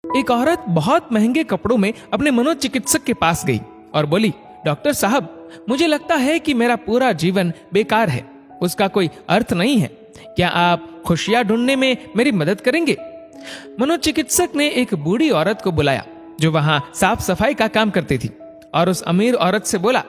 एक औरत बहुत महंगे कपड़ों में अपने मनोचिकित्सक के पास गई और बोली, डॉक्टर साहब, मुझे लगता है कि मेरा पूरा जीवन बेकार है, उसका कोई अर्थ नहीं है। क्या आप खुशियां ढूंढने में मेरी मदद करेंगे? मनोचिकित्सक ने एक बूढ़ी औरत को बुलाया जो वहां साफ सफाई का काम करती थी और उस अमीर औरत से बोला,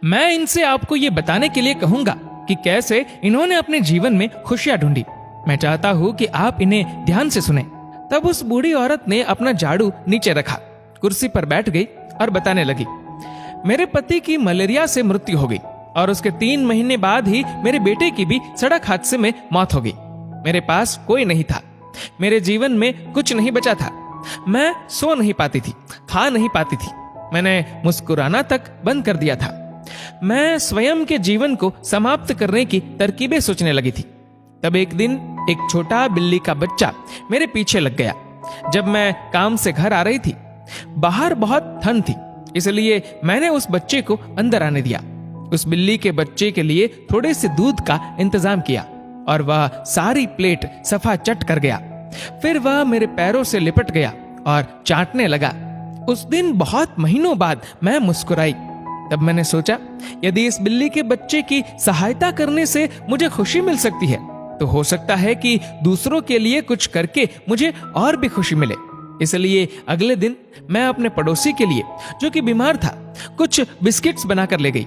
मैं इनसे आपको ये बताने के लिए कहूंगा कि कैसे इन्होंने अपने जीवन में खुशियां ढूंढी। मैं चाहता हूं कि आप इन्हें ध्यान से सुने। तब उस बूढ़ी औरत ने अपना झाड़ू नीचे रखा, कुर्सी पर बैठ गई और बताने लगी, मेरे पति की मलेरिया से मृत्यु हो गई और उसके 3 महीने बाद ही मेरे बेटे की भी सड़क हादसे में मौत हो गई। मेरे पास कोई नहीं था, मेरे जीवन में कुछ नहीं बचा था। मैं सो नहीं पाती थी, खा नहीं पाती थी, मैंने मुस्कुराना तक बंद कर दिया था। मैं स्वयं के जीवन को समाप्त करने की तरकीबें सोचने लगी थी। तब एक दिन एक छोटा बिल्ली का बच्चा मेरे पीछे लग गया। जब मैं काम से घर आ रही थी, बाहर बहुत ठंड थी, इसलिए मैंने उस बच्चे को अंदर आने दिया। उस बिल्ली के बच्चे के लिए थोड़े से दूध का इंतजाम किया और वह सारी प्लेट सफा चट कर गया। फिर वह मेरे पैरों से लिपट गया और चाटने लगा। उस दिन बहुत महीनों बाद मैं मुस्कुराई। तब मैंने सोचा, यदि इस बिल्ली के बच्चे की सहायता करने से मुझे खुशी मिल सकती है, तो हो सकता है कि दूसरों के लिए कुछ करके मुझे और भी खुशी मिले। इसलिए अगले दिन मैं अपने पड़ोसी के लिए, जो कि बीमार था, कुछ बिस्किट्स बनाकर ले गई।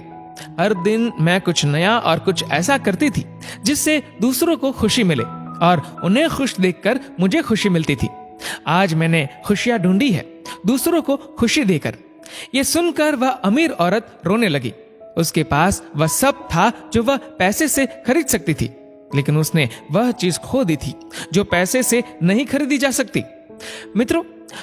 हर दिन मैं कुछ नया और कुछ ऐसा करती थी जिससे दूसरों को खुशी मिले और उन्हें खुश देखकर मुझे खुशी मिलती थी। आज मैंने खुशियां ढूंढी है, दूसरों को खुशी देकर। ये सुनकर वह अमीर औरत रोने लगी। उसके पास वह सब था जो वह पैसे से खरीद सकती थी, लेकिन उसने वह चीज खो दी थी जो पैसे से नहीं खरीदी जा सकती। मित्रों,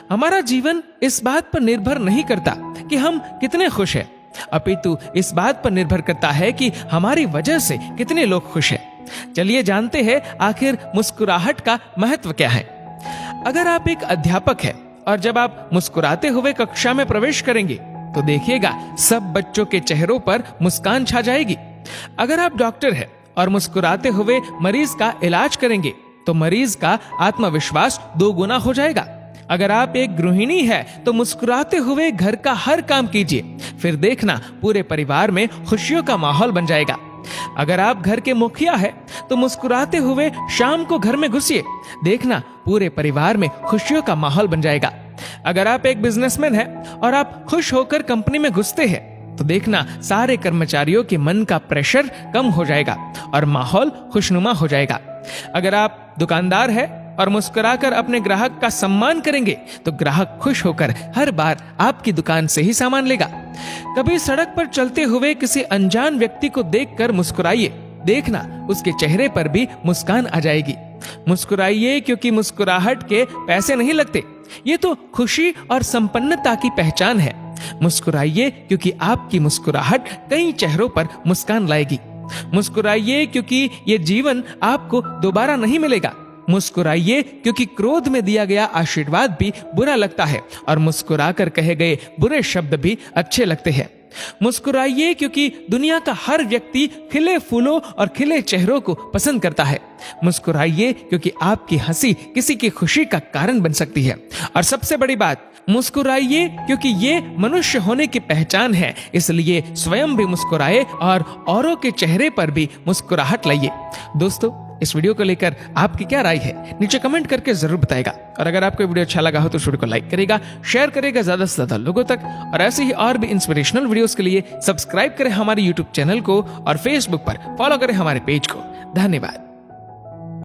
हमारा जीवन इस बात पर निर्भर नहीं करता कि हम कितने खुश हैं, अपितु इस बात पर निर्भर करता है कि हमारी वजह से कितने लोग खुश हैं। चलिए जानते हैं आखिर मुस्कुराहट का महत्व क्या है। अगर आप एक अध्यापक हैं और जब आप मुस्कुराते हुए कक्षा में प्रवेश करेंगे तो देखिएगा सब बच्चों के चेहरों पर मुस्कान छा जाएगी। अगर आप डॉक्टर हैं और मुस्कुराते हुए मरीज का इलाज करेंगे तो मरीज का आत्मविश्वास 2 गुना हो जाएगा। अगर आप एक गृहिणी है तो मुस्कुराते हुए घर का हर काम कीजिए, फिर देखना पूरे परिवार में खुशियों का माहौल बन जाएगा। अगर आप घर के मुखिया है तो मुस्कुराते हुए शाम को घर में घुसिए, देखना पूरे परिवार में खुशियों का माहौल बन जाएगा। अगर आप एक बिजनेसमैन है और आप खुश होकर कंपनी में घुसते हैं तो देखना सारे कर्मचारियों के मन का प्रेशर कम हो जाएगा और माहौल खुशनुमा हो जाएगा। अगर आप दुकानदार है और मुस्कुराकर अपने ग्राहक का सम्मान करेंगे तो ग्राहक खुश होकर हर बार आपकी दुकान से ही सामान लेगा। कभी सड़क पर चलते हुए किसी अनजान व्यक्ति को देखकर मुस्कुराइए, देखना उसके चेहरे पर भी मुस्कान आ जाएगी। मुस्कुराइए क्योंकि मुस्कुराहट के पैसे नहीं लगते, ये तो खुशी और संपन्नता की पहचान है। मुस्कुराइए क्योंकि आपकी मुस्कुराहट कई चेहरों पर मुस्कान लाएगी। मुस्कुराइए क्योंकि ये जीवन आपको दोबारा नहीं मिलेगा। मुस्कुराइए क्योंकि क्रोध में दिया गया आशीर्वाद भी बुरा लगता है और मुस्कुराकर कहे गए बुरे शब्द भी अच्छे लगते हैं। मुस्कुराइए क्योंकि दुनिया का हर व्यक्ति खिले फूलों और खिले चेहरों को पसंद करता है। मुस्कुराइए क्योंकि आपकी हंसी किसी की खुशी का कारण बन सकती है। और सबसे बड़ी बात, मुस्कुराइए क्योंकि ये मनुष्य होने की पहचान है, इसलिए स्वयं भी मुस्कुराए और औरों के चेहरे पर भी मुस्कुराहट लाइए। दोस्तों, इस वीडियो को लेकर आपकी क्या राय है, नीचे कमेंट करके जरूर बताएगा। और अगर आपको वीडियो अच्छा लगा हो तो वीडियो को लाइक करेगा, शेयर करेगा ज्यादा से ज्यादा लोगों तक। और ऐसे ही और भी इंस्पिरेशनल वीडियोस के लिए सब्सक्राइब करें हमारे यूट्यूब चैनल को और फेसबुक पर फॉलो करें हमारे पेज को। धन्यवाद।